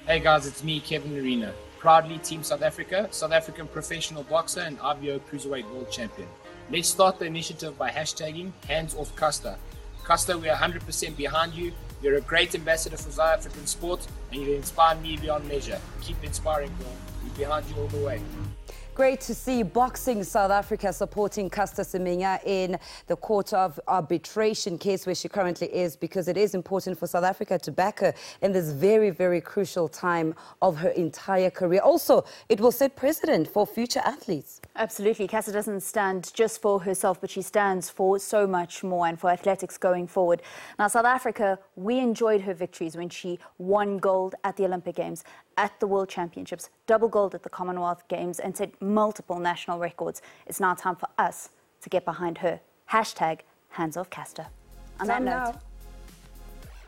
Hey guys, it's me, Kevin Arena. Proudly Team South Africa, South African professional boxer and IBO Cruiserweight World Champion. Let's start the initiative by hashtagging Hands Off Custer. Custer, we are 100% behind you. You're a great ambassador for South African sport and you inspire me beyond measure. Keep inspiring, girl. We're behind you all the way. Great to see Boxing South Africa supporting Caster Semenya in the court of arbitration case where she currently is, because it is important for South Africa to back her in this very, very crucial time of her entire career. Also, it will set precedent for future athletes. Absolutely. Caster doesn't stand just for herself, but she stands for so much more and for athletics going forward. Now, South Africa, we enjoyed her victories when she won gold at the Olympic Games, at the World Championships, double gold at the Commonwealth Games, and set multiple national records. It's now time for us to get behind her. Hashtag Hands Off Caster. On that note,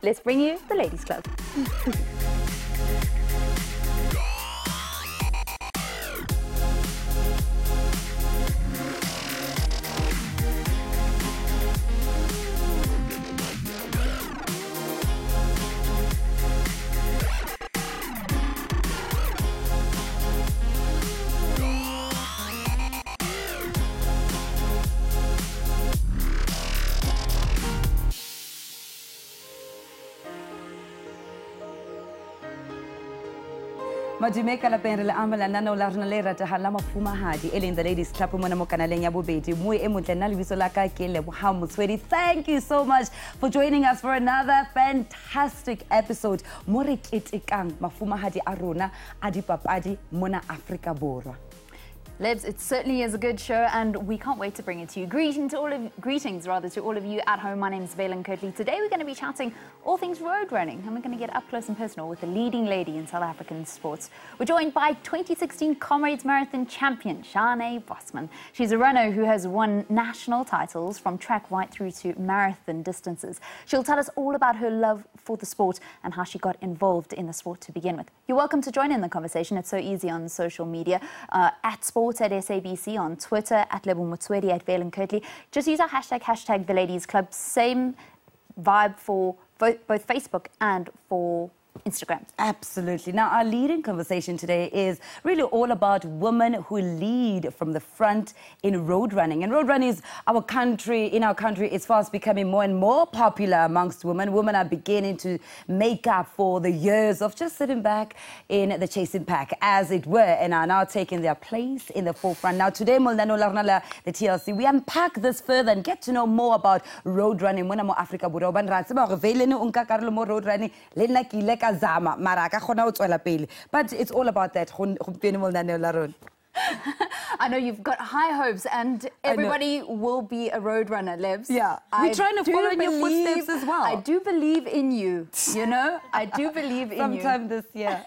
let's bring you the Ladies Club. Madumeka la penre amala nana larna lera ta halama fumahadi elin the Ladies Club mona mo kanaleng ya bobedi mo e motle nna lebiso la ka ke le Mohamutswedi. Thank you so much for joining us for another fantastic episode mo re ketekang mafumahadi a rona a dipapadi mona Afrika Borwa. Lebs, it certainly is a good show, and we can't wait to bring it to you. Greetings to all of you at home. My name is Valen Kirtley. Today we're going to be chatting all things road running, and we're going to get up close and personal with the leading lady in South African sports. We're joined by 2016 Comrades Marathon champion CHARNE Bosman. She's a runner who has won national titles from track right through to marathon distances. She'll tell us all about her love for the sport and how she got involved in the sport to begin with. You're welcome to join in the conversation. It's so easy on social media, at Sports at SABC, on Twitter at Motswedi, at Valen Kirtley. Just use our hashtag the Ladies Club. Same vibe for both Facebook and for Instagram. Absolutely. Now, our leading conversation today is really all about women who lead from the front in road running. And road running is in our country, is fast becoming more and more popular amongst women. Women are beginning to make up for the years of just sitting back in the chasing pack, as it were, and are now taking their place in the forefront. Now, today, Molnano Larnala, the TLC, we unpack this further and get to know more about road running. Mona mo Africa Buroban Ratsima, Veleno Unka Carlo mo road running, Lena Kileka Zama, Maraka Khona utswela pele. But it's all about that. I know you've got high hopes, and everybody will be a road runner, Lebs. Yeah, we're trying to follow in your footsteps as well. I do believe in you, you know? I do believe in you. Sometime this year.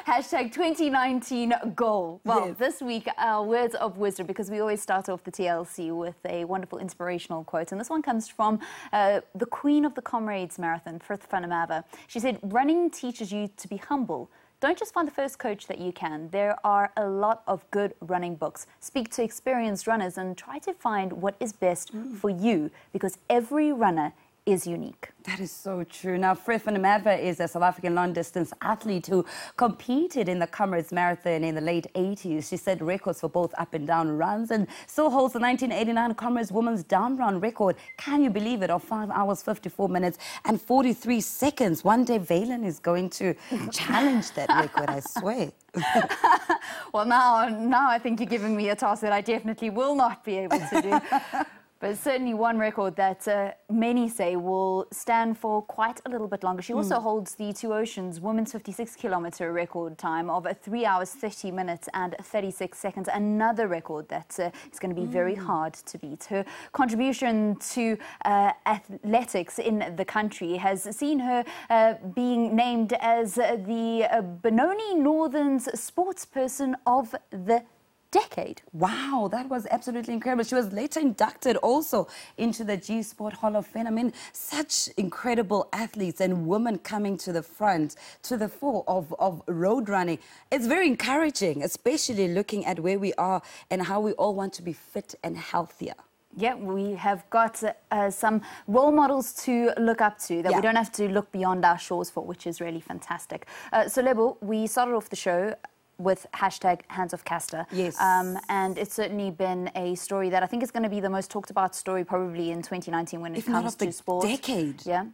Hashtag 2019 goal. Well, yes. This week, our words of wisdom, because we always start off the TLC with a wonderful inspirational quote. And this one comes from the queen of the Comrades Marathon, Frith Fanamava. She said, running teaches you to be humble. Don't just find the first coach that you can. There are a lot of good running books. Speak to experienced runners and try to find what is best for you, because every runner is unique. That is so true. Now, Frith Fanamava is a South African long-distance athlete who competed in the Comrades Marathon in the late 80s. She set records for both up and down runs and still holds the 1989 Comrades Women's Down Run record. Can you believe it? Of 5 hours, 54 minutes and 43 seconds. One day, Valen is going to challenge that record, I swear. Well, now I think you're giving me a task that I definitely will not be able to do. But certainly one record that many say will stand for quite a little bit longer. She also holds the Two Oceans women's 56-kilometer record time of 3 hours, 30 minutes and 36 seconds. Another record that is going to be very hard to beat. Her contribution to athletics in the country has seen her being named as the Benoni Northern's Sportsperson of the Decade. Wow, that was absolutely incredible. She was later inducted also into the G Sport Hall of Fame. I mean, such incredible athletes and women coming to the front, to the fore of road running. It's very encouraging, especially looking at where we are and how we all want to be fit and healthier. Yeah, we have got some role models to look up to that we don't have to look beyond our shores for, which is really fantastic. So, Lebo, we started off the show with hashtag Hands Off Caster. Yes. And it's certainly been a story that I think is going to be the most talked about story probably in 2019 when it comes to sport. Decade. Yeah.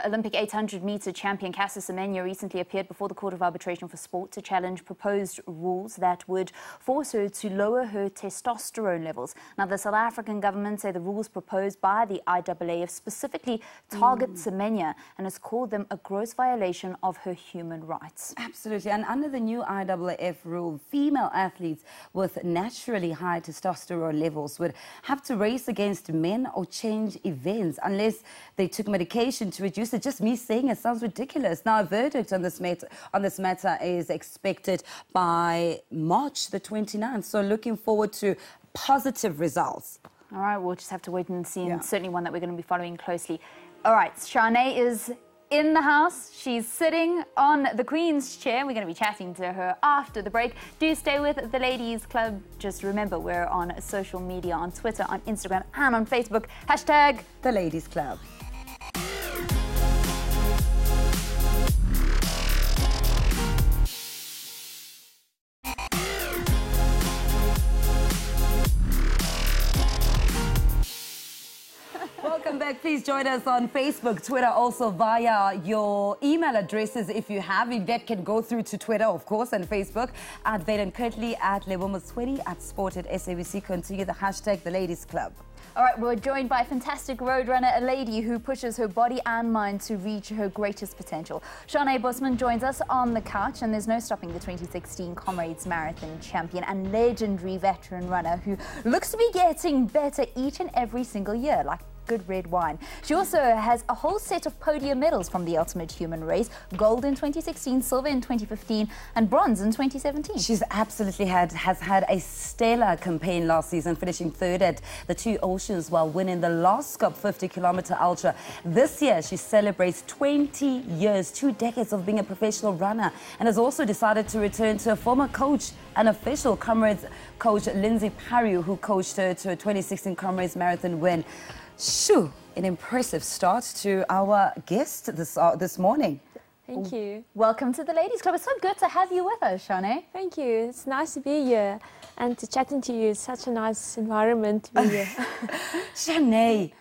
Olympic 800-meter champion Caster Semenya recently appeared before the Court of Arbitration for Sport to challenge proposed rules that would force her to lower her testosterone levels. Now, the South African government say the rules proposed by the IAAF specifically target Semenya and has called them a gross violation of her human rights. Absolutely. And under the new IAAF rule, female athletes with naturally high testosterone levels would have to race against men or change events unless they took medication to reduce it. Just me saying it sounds ridiculous. Now, a verdict on this matter is expected by March the 29th. So looking forward to positive results. All right, we'll just have to wait and see, and certainly one that we're going to be following closely. All right, CHARNE is in the house. She's sitting on the Queen's chair. We're going to be chatting to her after the break. Do stay with the Ladies Club. Just remember, we're on social media, on Twitter, on Instagram, and on Facebook. Hashtag The Ladies Club. Welcome back. Please join us on Facebook, Twitter, also via your email addresses if you have. Yvette can go through to Twitter, of course, and Facebook, at Vaden Kirtley, at Lebo Moswedi, at Sport at SABC. Continue the hashtag The Ladies Club. All right, we're joined by a fantastic road runner, a lady who pushes her body and mind to reach her greatest potential. CHARNE Bosman joins us on the couch, and there's no stopping the 2016 Comrades Marathon champion and legendary veteran runner who looks to be getting better each and every single year, like good red wine. She also has a whole set of podium medals from the Ultimate Human Race: gold in 2016, silver in 2015, and bronze in 2017. She's absolutely has had a stellar campaign last season, finishing third at the Two Oceans while winning the Loskop 50-kilometer ultra. This year, she celebrates 20 years, 2 decades of being a professional runner, and has also decided to return to a former coach and official Comrades coach, Lindsey Parry, who coached her to a 2016 Comrades Marathon win. Shoo, an impressive start to our guest this morning. Thank you. Welcome to the Ladies Club. It's so good to have you with us, CHARNE. Thank you. It's nice to be here and to chatting to you. It's such a nice environment to be here. CHARNE,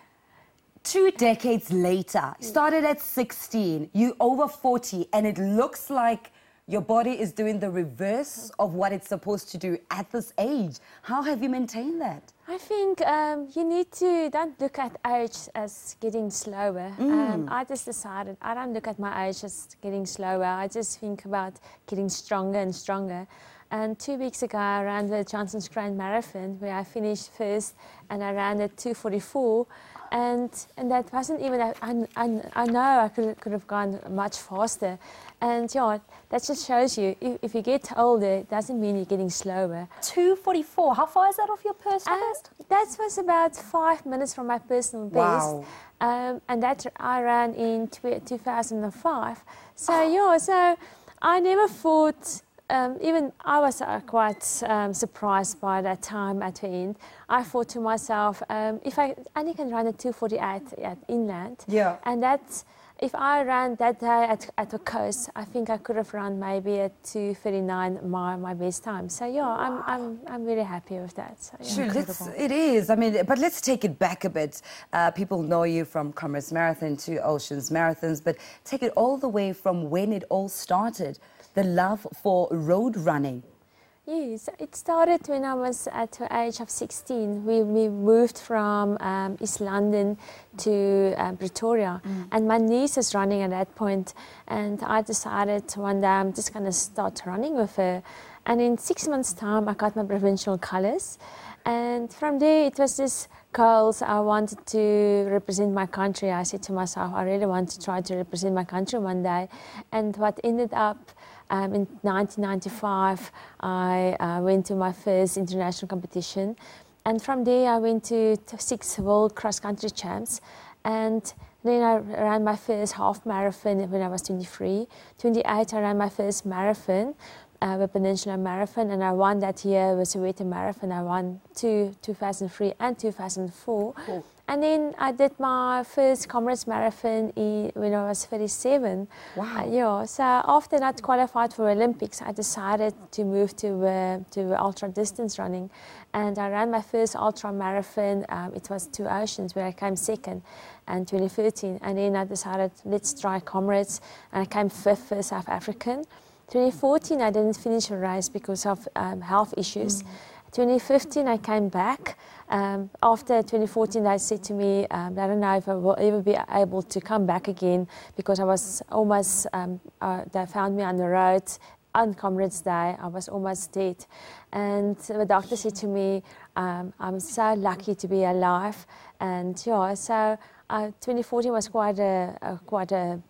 2 decades later, started at 16, you over 40, and it looks like your body is doing the reverse of what it's supposed to do at this age. How have you maintained that? I think you need to don't look at age as getting slower. I just decided I don't look at my age as getting slower. I just think about getting stronger and stronger. And 2 weeks ago, I ran the Johnson's Grand Marathon, where I finished first, and I ran at 2:44. And that wasn't even, I know I could have gone much faster. And yeah, that just shows you, if you get older, it doesn't mean you're getting slower. 2:44, how far is that off your personal best? That was about 5 minutes from my personal best. Wow. And that I ran in 2005. So yeah, so I never thought, even I was quite surprised by that time at the end. I thought to myself, if I only can run at 2:48 at inland, and that's, if I ran that day at the coast, I think I could have run maybe at 2:39 my best time. So yeah, I'm really happy with that. So, yeah. Sure, it is. I mean, but let's take it back a bit. People know you from Comrades Marathon to Oceans Marathons, but take it all the way from when it all started, the love for road running. Yes, it started when I was at the age of 16. We moved from East London to Pretoria, and my niece was running at that point, and I decided one day I'm just going to start running with her. And in 6 months' time, I got my provincial colours, and from there it was just goals. I wanted to represent my country. I said to myself, I really want to try to represent my country one day. And what ended up, in 1995, I went to my first international competition. And from there, I went to 6 World Cross-Country Champs. And then I ran my first half marathon when I was 23. 28, I ran my first marathon. the Peninsula Marathon, and I won that year with the Soweto Marathon. I won 2003 and 2004. Cool. And then I did my first Comrades Marathon when I was 37. Wow. Yeah, so after not qualified for Olympics, I decided to move to ultra distance running. And I ran my first ultra marathon. It was Two Oceans, where I came second in 2013. And then I decided, let's try Comrades. And I came fifth for South African. 2014, I didn't finish the race because of health issues. 2015, I came back. After 2014, they said to me, I don't know if I will ever be able to come back again, because I was almost, they found me on the road on Comrades Day. I was almost dead. And the doctor said to me, I'm so lucky to be alive. And yeah, so 2014 was quite a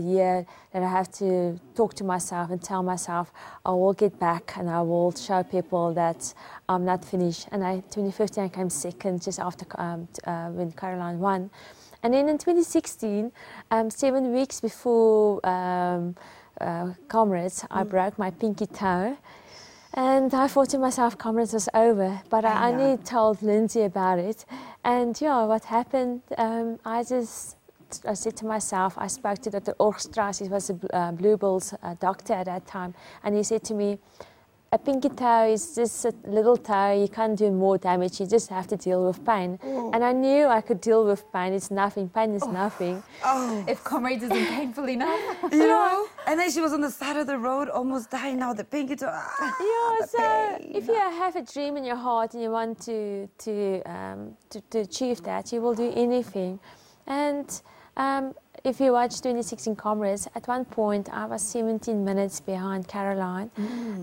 year that I have to talk to myself and tell myself I will get back and I will show people that I'm not finished. And 2015 I came second just after when Caroline won. And then in 2016, 7 weeks before Comrades, I broke my pinky toe. And I thought to myself, Comrades was over, but I only told Lindsey about it. And yeah, what happened, I said to myself, I spoke to Dr. Orgstrass, he was a Blue Bulls doctor at that time, and he said to me, a pinky toe is just a little toe, you can't do more damage, you just have to deal with pain. And I knew I could deal with pain, it's nothing, pain is nothing. If Comrades isn't painful enough. You know? And then she was on the side of the road, almost dying now, the pinky toe. Yeah, so if you have a dream in your heart and you want to achieve that, you will do anything. And if you watch 2016 Comrades, at one point I was 17 minutes behind Caroline,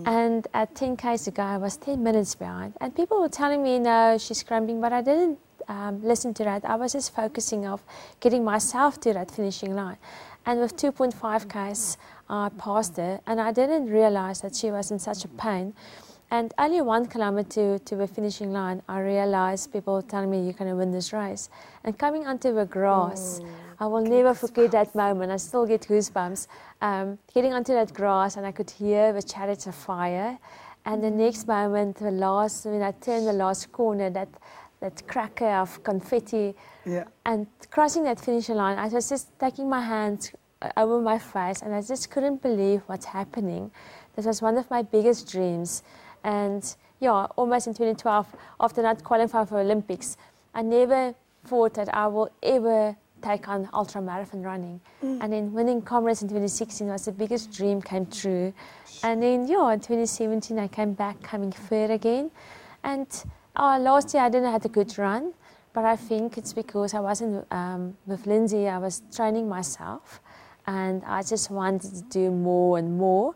and at 10Ks to go I was 10 minutes behind. And people were telling me, no, she's cramping, but I didn't listen to that. I was just focusing on getting myself to that finishing line. And with 2.5Ks, I passed her, and I didn't realize that she was in such a pain. And only 1 kilometer to the finishing line, I realized people were telling me, you're going to win this race. And coming onto the grass, I will never forget that moment. I still get goosebumps. Getting onto that grass, and I could hear the chariots of fire. And the next moment, when I turned the last corner, that cracker of confetti, and crossing that finishing line, I was just taking my hands over my face, and I just couldn't believe what's happening. This was one of my biggest dreams. And yeah, almost in 2012, after not qualifying for Olympics, I never thought that I will ever take on ultra marathon running. And then winning Comrades in 2016 was the biggest dream came true. And then yeah, in 2017 I came back, coming third again. And last year I didn't have a good run, but I think it's because I wasn't with Lindsey. I was training myself, and I just wanted to do more and more.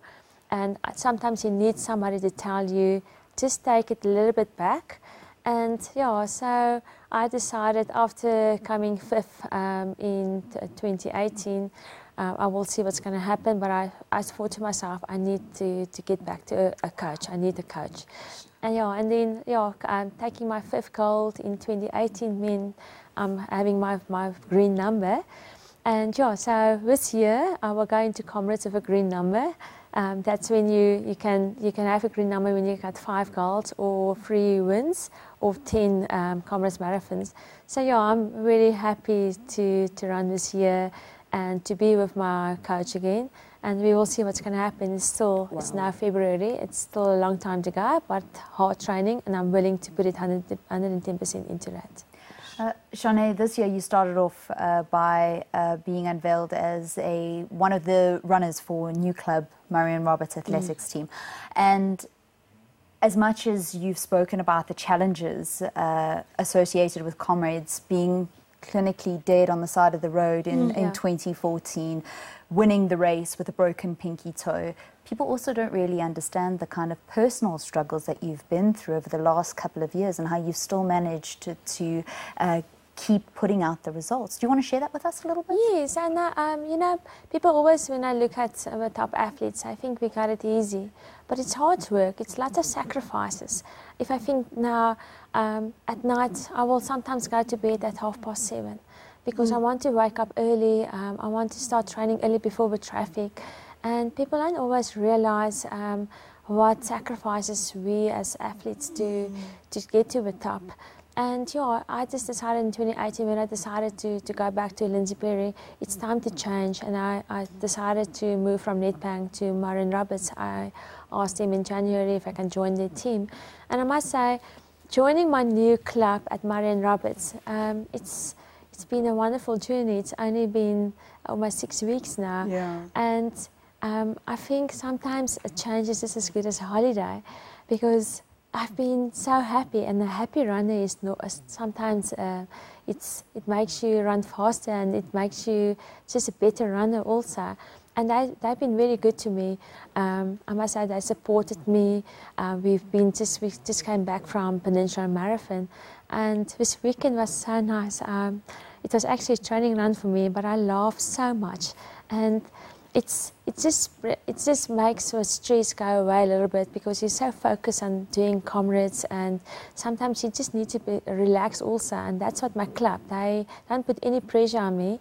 And sometimes you need somebody to tell you, just take it a little bit back. And yeah, so I decided after coming fifth in 2018, I will see what's going to happen. But I thought to myself, I need to get back to a coach. I need a coach. And yeah, and then yeah, taking my 5th gold in 2018 meant having my green number. And yeah, so this year I will go into Comrades with a green number. That's when you can have a green number when you got 5 golds or 3 wins or 10 Comrades Marathons. So yeah, I'm really happy to run this year and to be with my coach again. And we will see what's going to happen. It's now February. It's still a long time to go, but hard training, and I'm willing to put it 110% into that. CHARNE, this year you started off by being unveiled as one of the runners for new club Marion Roberts Athletics team. And as much as you've spoken about the challenges associated with Comrades being clinically dead on the side of the road in 2014, winning the race with a broken pinky toe, people also don't really understand the kind of personal struggles that you've been through over the last couple of years and how you've still managed to keep putting out the results. Do you want to share that with us a little bit? Yes, and you know, people always, when I look at the top athletes, I think we got it easy. But it's hard work, it's lots of sacrifices. If I think now, at night, I will sometimes go to bed at 7:30 because I want to wake up early, I want to start training early before the traffic. And people don't always realize what sacrifices we as athletes do to get to the top. And yeah, I just decided in 2018, when I decided to go back to Lindsey Parry, it's time to change. And I decided to move from Nedbank to Marion Roberts. I asked him in January if I can join their team. And I must say, joining my new club at Marion Roberts, it's been a wonderful journey. It's only been almost 6 weeks now. Yeah. And I think sometimes a change is just as good as a holiday, because I've been so happy, and a happy runner is sometimes it makes you run faster, and it makes you just a better runner also. And they've been very good to me. I must say they supported me. We just came back from Peninsula Marathon, and this weekend was so nice. It was actually a training run for me, but I laughed so much, and it just makes the stress go away a little bit, because you're so focused on doing Comrades, and sometimes you just need to be relaxed also. And that's what my club, they don't put any pressure on me.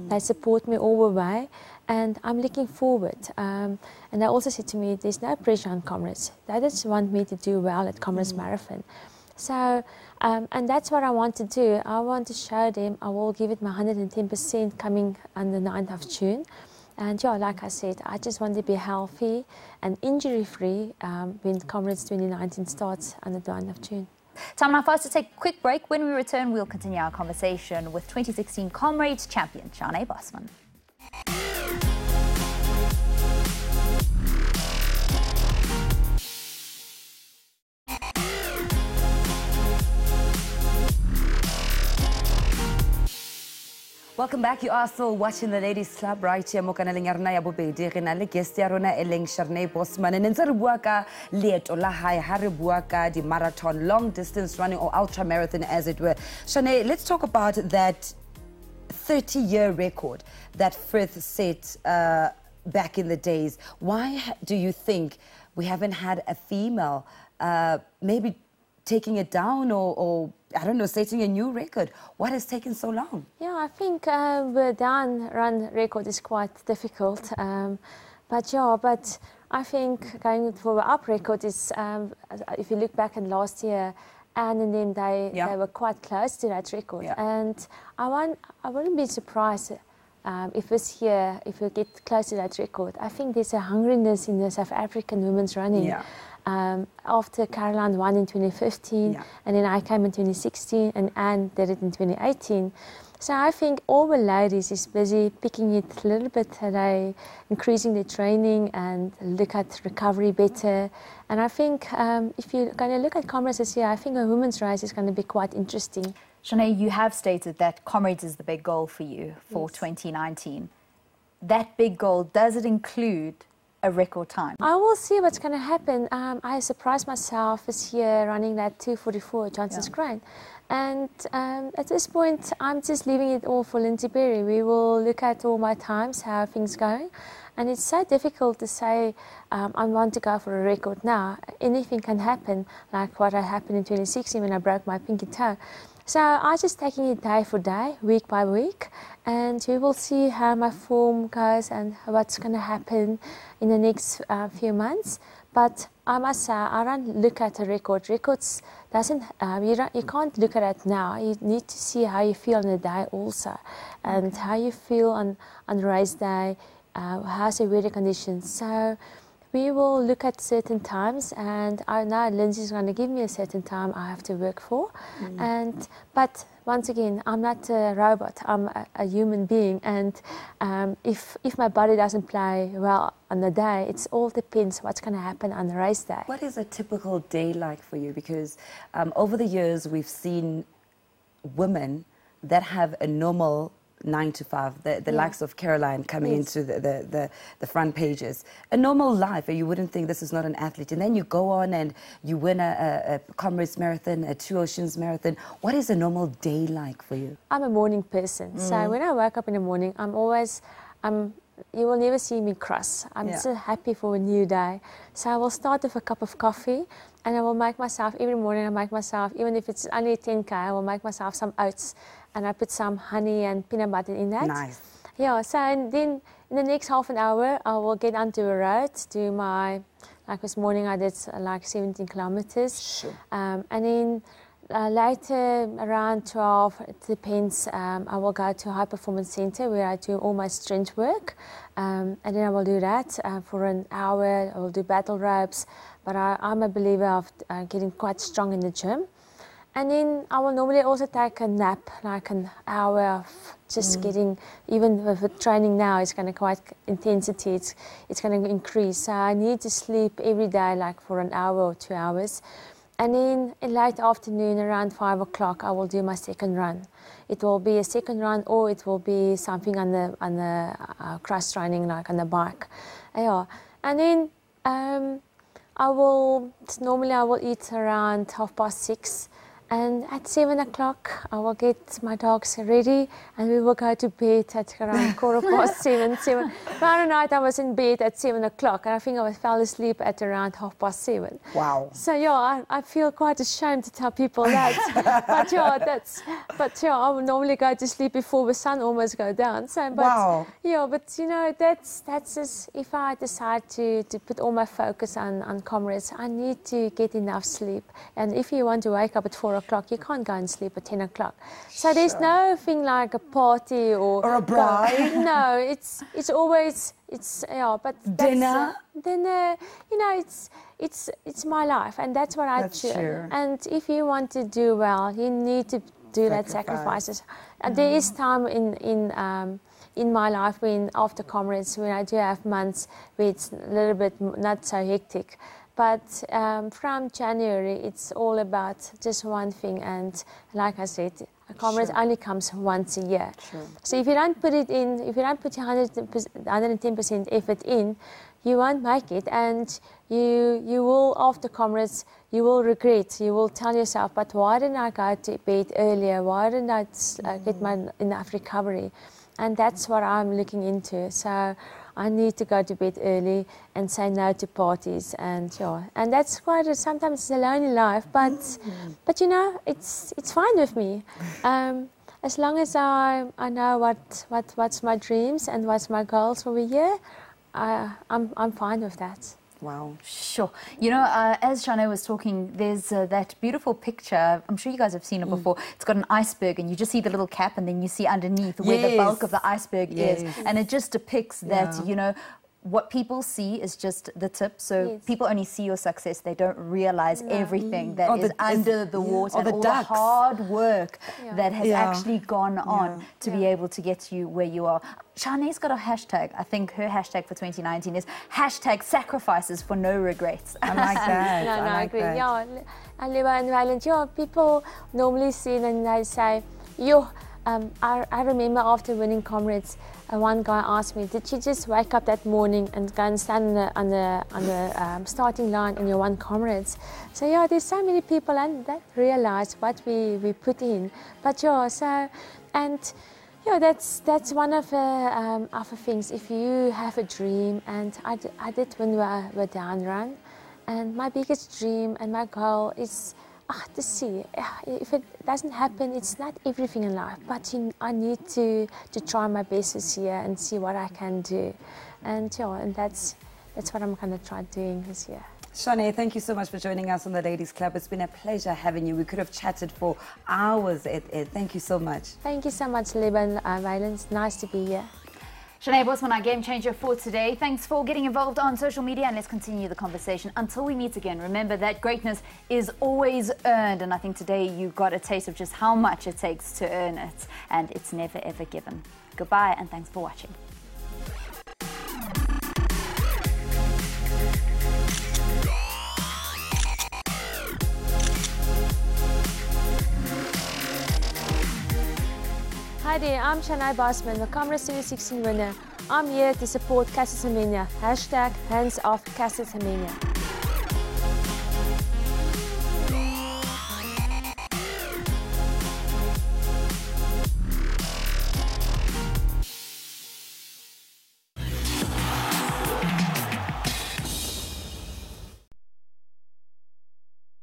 They support me all the way, and I'm looking forward. And they also said to me, there's no pressure on Comrades. They just want me to do well at Comrades Marathon. So, and that's what I want to do. I want to show them I will give it my 110% coming on the 9th of June. And yeah, like I said, I just want to be healthy and injury-free when Comrades 2019 starts on the 9th of June. Time now for us to take a quick break. When we return, we'll continue our conversation with 2016 Comrades champion, CHARNE Bosman. Welcome back. You are still watching the Ladies Club right here. Mo kanaleng ya rona ya bobedi re na le guest ya rona e leng CHARNE Bosman. And ntse re bua ka leeto la hae ha re bua ka di marathon, long distance running or ultra marathon as it were. CHARNE, let's talk about that 30-year record that Frith set back in the days. Why do you think we haven't had a female maybe taking it down or I don't know, setting a new record? What has taken so long? Yeah, I think the down run record is quite difficult. But I think going for the up record is, if you look back at last year, Anne and them, they were quite close to that record. Yeah. And I wouldn't be surprised if this year, if we get close to that record. I think there's a hungriness in the South African women's running. Yeah. After Caroline won in 2015, and then I came in 2016, and Anne did it in 2018. So I think all the ladies is busy picking it a little bit today, increasing their training and look at recovery better. And I think if you're going to look at Comrades this year, I think a women's race is going to be quite interesting. CHARNE, you have stated that Comrades is the big goal for you for 2019. That big goal, does it include a record time? I will see what's going to happen. I surprised myself this year running that 2:44 at Johnson's Crane. And at this point, I'm just leaving it all for Lindsey Parry. We will look at all my times, how things going. And it's so difficult to say I want to go for a record now. Anything can happen, like what happened in 2016 when I broke my pinky toe. So I'm just taking it day for day, week by week, and we will see how my form goes and what's going to happen in the next few months. But I must say, I don't look at a record. Records doesn't, you can't look at it now. You need to see how you feel on the day also, and how you feel on race day, how's the weather conditions. So we will look at certain times, and I know Lindsey's going to give me a certain time I have to work for. But once again, I'm not a robot. I'm a human being, and if my body doesn't play well on the day, it all depends what's going to happen on the race day. What is a typical day like for you? Because over the years, we've seen women that have a normal 9 to 5, the likes of Caroline coming into the front pages. A normal life, or you wouldn't think this is not an athlete. And then you go on and you win a Comrades Marathon, a Two Oceans Marathon. What is a normal day like for you? I'm a morning person. So when I wake up in the morning, you will never see me cross. I'm so happy for a new day. So I will start with a cup of coffee, and I will make myself, every morning I make myself, even if it's only 10K, I will make myself some oats, and I put some honey and peanut butter in that. Nice. Yeah, so and then in the next half an hour, I will get onto a road, do my, like this morning I did like 17 kilometers. Sure. And then later around 12, it depends, I will go to a high performance center where I do all my strength work. And then I will do that for an hour. I will do battle ropes, but I'm a believer of getting quite strong in the gym. And then I will normally also take a nap, like an hour of just getting, even with training now, it's going to quite intensity, it's going to increase. So I need to sleep every day, like for an hour or 2 hours. And then in late afternoon, around 5 o'clock, I will do my second run. It will be a second run, or it will be something on the cross training, like on the bike. Yeah. And then normally I will eat around 6:30. And at 7 o'clock, I will get my dogs ready and we will go to bed at around 7:15. The other night I was in bed at 7 o'clock and I think I fell asleep at around 7:30. Wow. So yeah, I feel quite ashamed to tell people that. but yeah, I would normally go to sleep before the sun almost goes down. So, but, wow. Yeah, but you know, that's just, if I decide to put all my focus on Comrades, I need to get enough sleep. And if you want to wake up at 4 o'clock, you can't go and sleep at 10 o'clock. So there's nothing like a party or a bride. No, it's always, yeah, but dinner. Dinner, you know, it's my life, and that's what I choose. And if you want to do well, you need to do that sacrifices. There is time in my life when after Comrades, when I do have months where it's a little bit not so hectic. But from January, it's all about just one thing. And like I said, Comrades only comes once a year. So if you don't put it in, if you don't put your 110% effort in, you won't make it. And you will, after Comrades, you will regret. You will tell yourself, but why didn't I go to bed earlier? Why didn't I get enough recovery? And that's what I'm looking into. So I need to go to bed early and say no to parties, and that's quite sometimes it's a lonely life, but you know, it's fine with me. As long as I know what's my dreams and what's my goals for the year, I'm fine with that. Wow. Sure. You know, as Charne was talking, there's that beautiful picture. I'm sure you guys have seen it before. It's got an iceberg and you just see the little cap and then you see underneath where the bulk of the iceberg is. And it just depicts that, you know, what people see is just the tip. So people only see your success. They don't realize everything that is under the water and all the hard work that has actually gone on to be able to get you where you are. Charne's got a hashtag. I think her hashtag for 2019 is #sacrifices for no regrets. I like that. I agree. Yeah, I live in Ireland. Yeah, people normally see it and they say, I remember after winning Comrades, one guy asked me, did you just wake up that morning and go and stand on the starting line and you won Comrades? So yeah, there's so many people and that realize what we put in. But that's one of the other things. If you have a dream, and I did win the down run, and my biggest dream and my goal is to see if it doesn't happen. It's not everything in life, but I need to try my best this year and see what I can do, and that's what I'm going to try doing this year. Charne, thank you so much for joining us on the Ladies Club. It's been a pleasure having you. We could have chatted for hours. Thank you so much. Thank you so much, Liban Violence. Nice to be here. CHARNE Bosman, our game changer for today. Thanks for getting involved on social media, and let's continue the conversation until we meet again. Remember that greatness is always earned, and I think today you got a taste of just how much it takes to earn it, and it's never ever given. Goodbye, and thanks for watching. Hi there, I'm CHARNE Bosman, the Comrades 2016 winner. I'm here to support Caster Semenya. #HandsOffCaster Semenya.